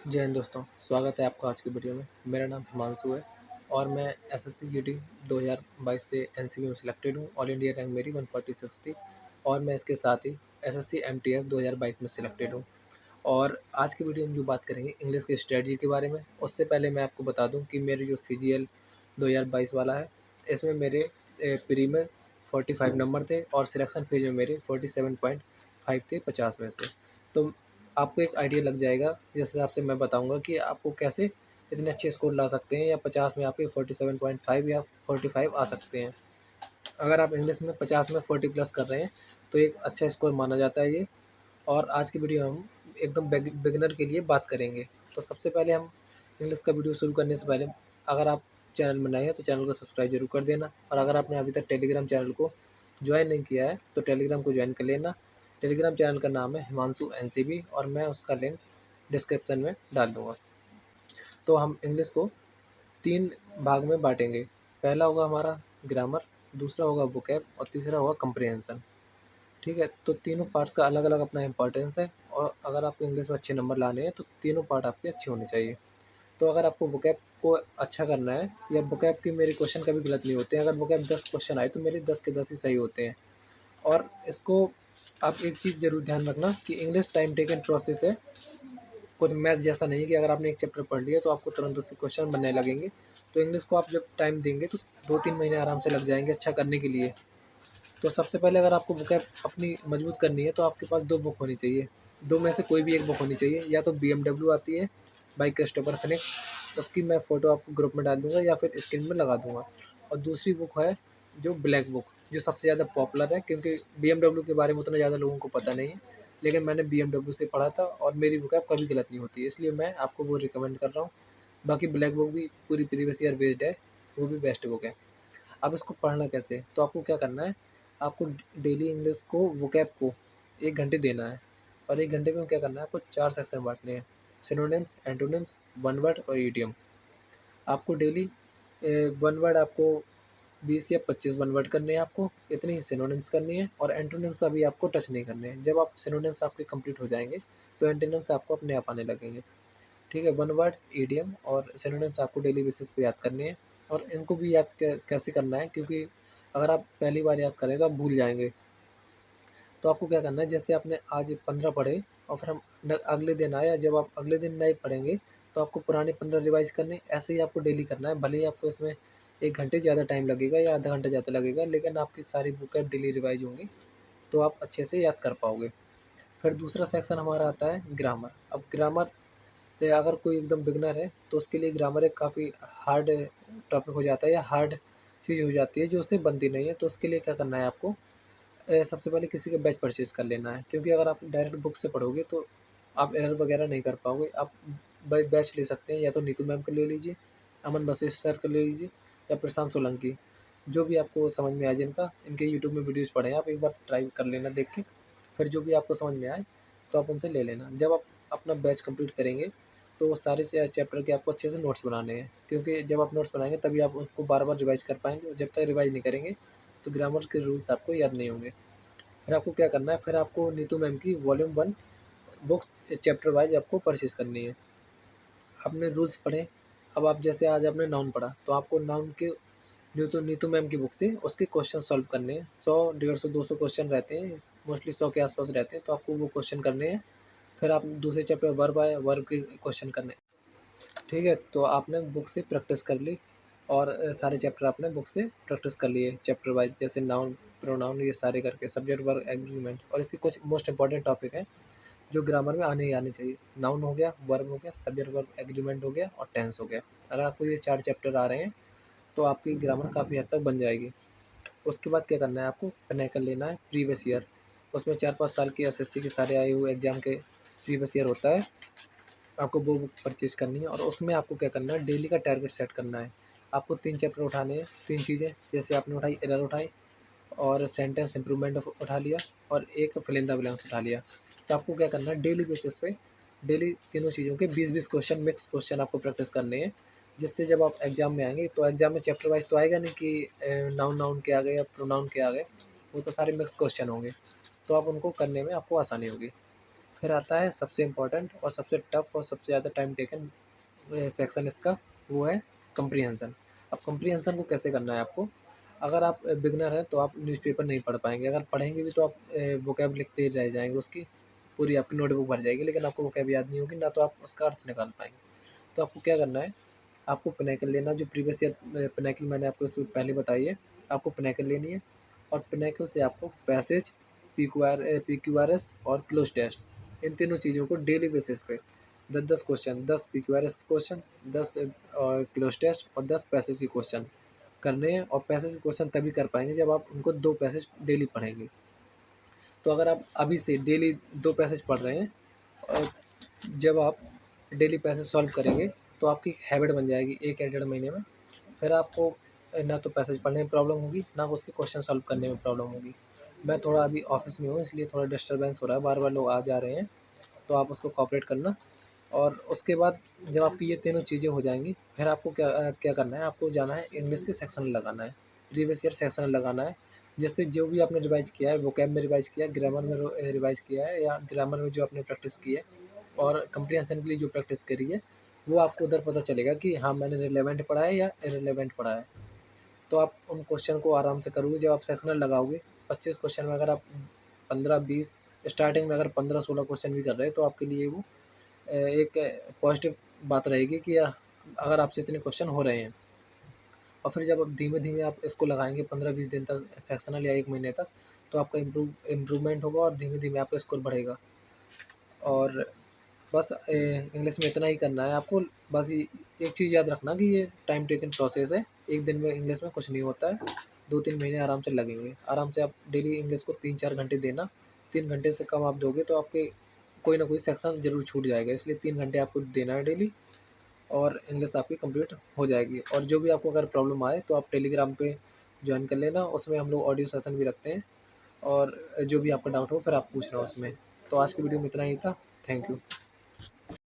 जय हिंद दोस्तों, स्वागत है आपका आज की वीडियो में। मेरा नाम हिमांशु है और मैं एसएससी जीडी 2022 से एनसीबी में सिलेक्टेड हूँ। ऑल इंडिया रैंक मेरी 146 थी और मैं इसके साथ ही एसएससी एमटीएस 2022 में सिलेक्टेड हूँ। और आज की वीडियो में जो बात करेंगे इंग्लिश की स्ट्रेटजी के बारे में। उससे पहले मैं आपको बता दूँ कि मेरे जो सीजीएल 2022 वाला है, इसमें मेरे प्री में 45 नंबर थे और सिलेक्शन फेज में मेरे 47.5 थे 50 में से। तो आपको एक आइडिया लग जाएगा जिस हिसाब से मैं बताऊंगा कि आपको कैसे इतने अच्छे स्कोर ला सकते हैं, या 50 में आपके 47.5 या 45 आ सकते हैं। अगर आप इंग्लिश में 50 में 40 प्लस कर रहे हैं तो एक अच्छा स्कोर माना जाता है ये। और आज की वीडियो हम एकदम बिगिनर के लिए बात करेंगे। तो सबसे पहले हम इंग्लिश का वीडियो शुरू करने से पहले, अगर आप चैनल में नए हैं तो चैनल को सब्सक्राइब जरूर कर देना। और अगर आपने अभी तक टेलीग्राम चैनल को ज्वाइन नहीं किया है तो टेलीग्राम को ज्वाइन कर लेना। टेलीग्राम चैनल का नाम है हिमांशु एनसीबी और मैं उसका लिंक डिस्क्रिप्शन में डाल दूँगा। तो हम इंग्लिश को 3 भाग में बाँटेंगे। पहला होगा हमारा ग्रामर, दूसरा होगा वोकैब और तीसरा होगा कम्प्रिहेंशन। ठीक है? तो तीनों पार्ट्स का अलग-अलग अपना इम्पोर्टेंस है और अगर आपको इंग्लिश में अच्छे नंबर लाने हैं तो तीनों पार्ट आपके अच्छे होने चाहिए। तो अगर आपको वोकैब को अच्छा करना है, या वोकैब के मेरे क्वेश्चन कभी गलत नहीं होते हैं। अगर वोकैब 10 क्वेश्चन आए तो मेरे 10 के 10 ही सही होते हैं। और इसको आप एक चीज़ ज़रूर ध्यान रखना कि इंग्लिश टाइम टेकन प्रोसेस है। कुछ मैथ जैसा नहीं कि अगर आपने एक चैप्टर पढ़ लिया तो आपको तुरंत उससे क्वेश्चन बनने लगेंगे। तो इंग्लिश को आप जब टाइम देंगे तो 2-3 महीने आराम से लग जाएँगे अच्छा करने के लिए। तो सबसे पहले अगर आपको वोकैब अपनी मजबूत करनी है तो आपके पास 2 बुक होनी चाहिए। 2 में से कोई भी एक बुक होनी चाहिए। या तो बीएमडब्ल्यू आती है बाय क्रिस्टोफर फिनिक्स, उसकी मैं फ़ोटो आपको ग्रुप में डाल दूँगा या फिर स्क्रीन में लगा दूँगा। और दूसरी बुक है जो ब्लैक बुक, जो सबसे ज़्यादा पॉपुलर है, क्योंकि बीएमडब्ल्यू के बारे में उतना ज़्यादा लोगों को पता नहीं है। लेकिन मैंने बीएमडब्ल्यू से पढ़ा था और मेरी वोकैब कभी गलत नहीं होती है, इसलिए मैं आपको वो रिकमेंड कर रहा हूँ। बाकी ब्लैक बुक भी पूरी प्रीवियस ईयर बेस्ड है, वो भी बेस्ट बुक है। अब इसको पढ़ना कैसे है? तो आपको क्या करना है, आपको डेली इंग्लिश को वोकैब को 1 घंटे देना है। और 1 घंटे में क्या करना है, आपको 4 सेक्शन बाँटने हैं। सिनोनिम्स, एंटोनिम्स, वन वर्ड और इडियम। आपको डेली वन वर्ड आपको 20 या 25 वन वर्ड करने हैं आपको, इतनी ही सिनोनिम्स करनी है और एंटोनिम्स अभी आपको टच नहीं करने हैं। जब आप सिनोनिम्स आपके कंप्लीट हो जाएँगे तो एंटोनिम्स आपको अपने आप आने लगेंगे। ठीक है? वन वर्ड, इडियम और सिनोनिम्स आपको डेली बेसिस पे याद करने हैं। और इनको भी याद कैसे करना है, क्योंकि अगर आप पहली बार याद करें तो आप भूल जाएँगे। तो आपको क्या करना है, जैसे आपने आज 15 पढ़े और फिर हम अगले दिन आए, जब आप अगले दिन नए पढ़ेंगे तो आपको पुराने 15 रिवाइज़ करने। ऐसे ही आपको डेली करना है। भले ही आपको इसमें 1 घंटे ज़्यादा टाइम लगेगा या आधा घंटा ज़्यादा लगेगा, लेकिन आपकी सारी बुकें डेली रिवाइज़ होंगी तो आप अच्छे से याद कर पाओगे। फिर दूसरा सेक्शन हमारा आता है ग्रामर। अब ग्रामर अगर कोई एकदम बिगिनर है तो उसके लिए ग्रामर एक काफ़ी हार्ड टॉपिक हो जाता है, या हार्ड चीज़ हो जाती है जो उससे बनती नहीं है। तो उसके लिए क्या करना है आपको, सबसे पहले किसी का बैच परचेज़ कर लेना है, क्योंकि अगर आप डायरेक्ट बुक से पढ़ोगे तो आप एरर वगैरह नहीं कर पाओगे। आप बैच ले सकते हैं, या तो नीतू मैम का ले लीजिए, अमन वशिष्ठ सर का ले लीजिए, या प्रशांत सोलंकी, जो भी आपको समझ में आए जिनका। इनके यूट्यूब में वीडियोज़ पड़े हैं, आप एक बार ट्राई कर लेना देख के। फिर जो भी आपको समझ में आए तो आप उनसे ले लेना। जब आप अपना बैच कंप्लीट करेंगे तो वो सारे चैप्टर के आपको अच्छे से नोट्स बनाने हैं, क्योंकि जब आप नोट्स बनाएँगे तभी आप उनको बार-बार रिवाइज़ कर पाएँगे, और जब तक रिवाइज़ नहीं करेंगे तो ग्रामर के रूल्स आपको याद नहीं होंगे। फिर आपको क्या करना है, फिर आपको नीतू मैम की वॉल्यूम 1 बुक चैप्टर वाइज़ आपको परचेज़ करनी है। आपने रूल्स पढ़े, अब आप जैसे आज आपने नाउन पढ़ा तो आपको नाउन के नीतू नीतू मैम की बुक से उसके क्वेश्चन सॉल्व करने हैं। 100, 150, 200 क्वेश्चन रहते हैं, मोस्टली 100 के आस-पास रहते हैं, तो आपको वो क्वेश्चन करने हैं। फिर आप दूसरे चैप्टर वर्ब आए, वर्ब के क्वेश्चन करने हैं। ठीक है? तो आपने बुक से प्रैक्टिस कर ली और सारे चैप्टर आपने बुक से प्रैक्टिस कर लिए चैप्टर वाइज़, जैसे नाउन, प्रोनाउन, ये सारे करके, सब्जेक्ट, वर्ब, एग्रीमेंट। और इसके कुछ मोस्ट इंपॉर्टेंट टॉपिक हैं जो ग्रामर में आने ही आने चाहिए। नाउन हो गया, वर्ब हो गया, सब्जेक्ट, वर्ब, एग्रीमेंट हो गया और टेंस हो गया। अगर आपको ये 4 चैप्टर आ रहे हैं तो आपकी ग्रामर काफ़ी हद तक बन जाएगी। उसके बाद क्या करना है, आपको पढ़ाई कर लेना है प्रीवियस ईयर। उसमें 4-5 साल के एसएससी के सारे आए हुए एग्ज़ाम के प्रीवियस ईयर होता है। आपको वो बुक परचेज़ करनी है और उसमें आपको क्या करना है, डेली का टारगेट सेट करना है। आपको 3 चैप्टर उठाने हैं, 3 चीज़ें, जैसे आपने उठाई एरर उठाई, और सेंटेंस इम्प्रूवमेंट उठा लिया, और एक फिल इन द ब्लैंक्स उठा लिया। तो आपको क्या करना है, डेली बेसिस पे डेली तीनों चीज़ों के 20-20 क्वेश्चन, मिक्स क्वेश्चन आपको प्रैक्टिस करने हैं। जिससे जब आप एग्ज़ाम में आएँगे तो एग्ज़ाम में चैप्टर वाइज़ तो आएगा नहीं कि नाउन नाउन के आ गए या प्रोनाउन के आ गए, वो तो सारे मिक्स क्वेश्चन होंगे। तो आप उनको करने में आपको आसानी होगी। फिर आता है सबसे इम्पोर्टेंट और सबसे टफ और सबसे ज़्यादा टाइम टेकन सेक्शन इसका, वो है कंप्रीहेंशन। अब कंप्रीहेंशन को कैसे करना है आपको, अगर आप बिगनर हैं तो आप न्यूज़पेपर नहीं पढ़ पाएंगे, अगर पढ़ेंगे भी तो आप वोकैब लिखते ही रह जाएंगे, उसकी पूरी आपकी नोटबुक भर जाएगी, लेकिन आपको वोकैब याद नहीं होगी, ना तो आप उसका अर्थ निकाल पाएंगे। तो आपको क्या करना है, आपको पिनैकल लेना, जो प्रीवियस ईयर पिनैकल मैंने आपको इससे पहले बताई है, आपको पिनैकल लेनी है। और पिनैकल से आपको पैसेज, PQRS और क्लोज टेस्ट, इन तीनों चीज़ों को डेली बेसिस पे 10-10 क्वेश्चन, 10 PQRS के क्वेश्चन, 10 क्लोज टेस्ट और 10 पैसेज के क्वेश्चन करने हैं। और पैसेज के क्वेश्चन तभी कर पाएंगे जब आप उनको 2 पैसेज डेली पढ़ेंगे। तो अगर आप अभी से डेली 2 पैसेज पढ़ रहे हैं और जब आप डेली पैसेज सॉल्व करेंगे तो आपकी हैबिट बन जाएगी 1 या 1.5 महीने में। फिर आपको ना तो पैसेज पढ़ने में प्रॉब्लम होगी, ना उसके क्वेश्चन सॉल्व करने में प्रॉब्लम होगी। मैं थोड़ा अभी ऑफिस में हूँ, इसलिए थोड़ा डिस्टर्बेंस हो रहा है, बार-बार लोग आ जा रहे हैं, तो आप उसको कोऑपरेट करना। और उसके बाद जब आपकी ये तीनों चीज़ें हो जाएँगी, फिर आपको क्या करना है, आपको जाना है इंग्लिश के सेक्शन लगाना है, प्रीवियस ईयर सेक्शन लगाना है। जिससे जो भी आपने रिवाइज़ किया है, वोकैब में रिवाइज़ किया है, ग्रामर में रिवाइज़ किया है, या ग्रामर में जो आपने प्रैक्टिस की है और कंप्रीहेंशन के लिए जो प्रैक्टिस करी है, वो आपको उधर पता चलेगा कि हाँ, मैंने रिलेवेंट पढ़ा है या इर्रेलेवेंट पढ़ा है। तो आप उन क्वेश्चन को आराम से करोगे जब आप सेक्शनल लगाओगे। 25 क्वेश्चन में अगर आप 15-20, स्टार्टिंग में अगर 15-16 क्वेश्चन भी कर रहे हैं, तो आपके लिए वो एक पॉजिटिव बात रहेगी कि अगर आपसे इतने क्वेश्चन हो रहे हैं। और फिर जब आप धीमे-धीमे आप इसको लगाएँगे 15-20 दिन तक सेक्शनल या 1 महीने तक, तो आपका इम्प्रूवमेंट होगा और धीमे-धीमे आपका स्कोर बढ़ेगा। और बस इंग्लिश में इतना ही करना है आपको। बस ये एक चीज़ याद रखना कि ये टाइम टेकन प्रोसेस है, एक दिन में इंग्लिश में कुछ नहीं होता है, 2-3 महीने आराम से लगेंगे। आराम से आप डेली इंग्लिश को 3-4 घंटे देना, 3 घंटे से कम आप दोगे तो आपके कोई ना कोई सेक्शन ज़रूर छूट जाएगा, इसलिए 3 घंटे आपको देना है डेली, और इंग्लिश आपकी कंप्लीट हो जाएगी। और जो भी आपको अगर प्रॉब्लम आए तो आप टेलीग्राम पे जॉइन कर लेना, उसमें हम लोग ऑडियो सेशन भी रखते हैं, और जो भी आपका डाउट हो फिर आप पूछना उसमें। तो आज की वीडियो में इतना ही था। Thank you.